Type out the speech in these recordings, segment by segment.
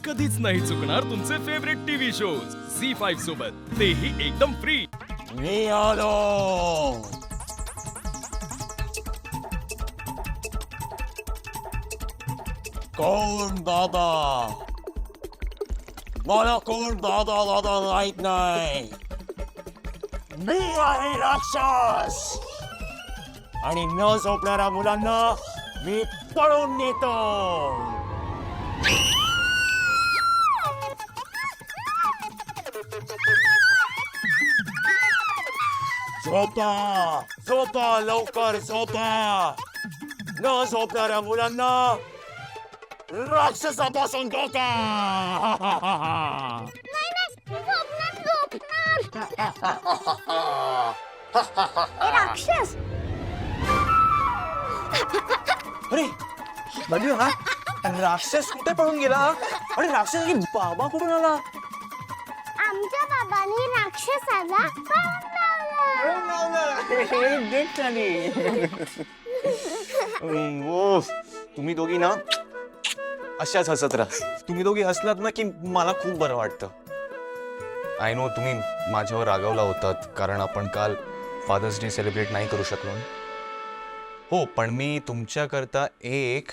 कधीच नाही चुकणार तुमचे फेवरेट टीव्ही शोज झी5 सोबत, तेही एकदम फ्री. मी आलो. कोण दादा? मला कोण दादा दादा माहित नाही. मी आहे राक्षस आणि न झोपणाऱ्या मुलांना मी पळून नेतो. झोपा झोपा लवकर झोपा. न झोपणाऱ्या मुलांना राक्षसापासून धोका. राक्षस अरे बघू हा राक्षस कुठे पळून गेला आणि राक्षसाची बाबा कुठून आला? आमच्या बाबांनी राक्षसाला पळून ओ तुम्ही दोघी ना अशाच हसत राहा. तुम्ही दोघी हसलात ना की मला खूप बरं वाटतं. आय नो तुम्ही माझ्यावर रागावला होतात कारण आपण काल फादर्स डे सेलिब्रेट नाही करू शकलो. हो पण मी तुमच्याकरता एक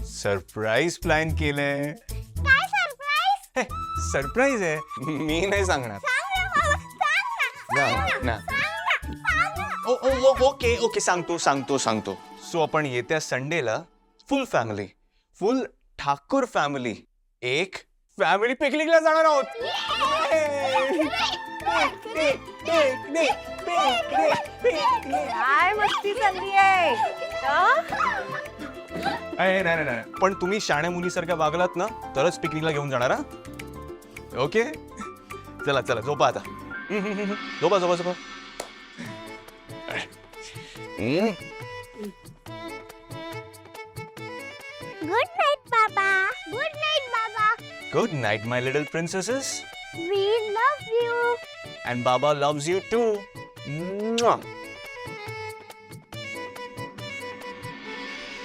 सरप्राईज प्लॅन केलंय. काय सरप्राईज? सरप्राईज आहे, मी नाही सांगणार. ना ओ ओ ओ ओके ओके सांगतो सांगतो सांगतो. सो आपण येत्या संडेला फुल फॅमिली, फुल ठाकूर फॅमिली एक फॅमिली पिकनिकला जाणार आहोत. काय मस्ती चालली आहे? नाही नाही नाही, पण तुम्ही शाण्या मुलीसारख्या वागलात ना तरच पिकनिकला घेऊन जाणार. हा ओके चला चला झोपा आता. झोपा झोपा झोपा. गुड नाईट बाबा. गुड नाईट बाबा. Good night my little princesses. We love you. And Baba loves you too. Mwah.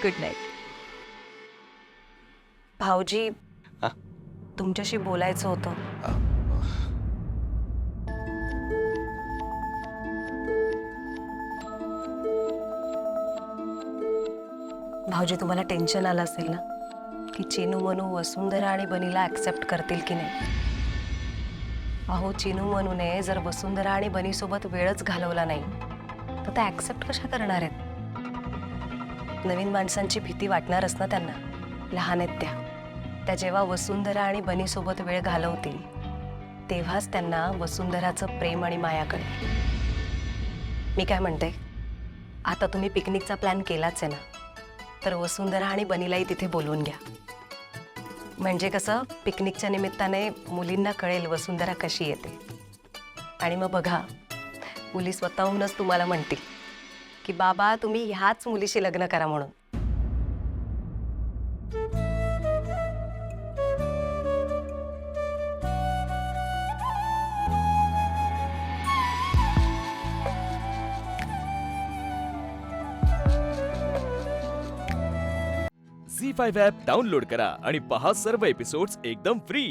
Good night. भाऊजी हा? तुमच्याशी बोलायचं होतं. भाऊजी तुम्हाला टेन्शन आलं असेल ना की चिनू मनू वसुंधरा आणि बनीला ऍक्सेप्ट करतील की नाही. अहो चिनू मनूने जर वसुंधरा आणि बनीसोबत वेळच घालवला नाही तर त्या ऍक्सेप्ट कशा करणार आहेत. नवीन माणसांची भीती वाटणारच ना त्यांना. लहान आहेत त्या जेव्हा वसुंधरा आणि बनीसोबत वेळ घालवतील तेव्हाच त्यांना वसुंधराचं प्रेम आणि माया कळेल. मी काय म्हणते, आता तुम्ही पिकनिकचा प्लॅन केलाच आहे ना तर वसुंधरा आणि बनीलाही तिथे बोलवून घ्या. म्हणजे कसं पिकनिकच्या निमित्ताने मुलींना कळेल वसुंधरा कशी येते. आणि मग बघा मुली स्वतःहूनच तुम्हाला म्हणतील की बाबा तुम्ही ह्याच मुलीशी लग्न करा म्हणून. झी5 ॲप डाउनलोड करा आणि पहा सर्व एपिसोड्स एकदम फ्री.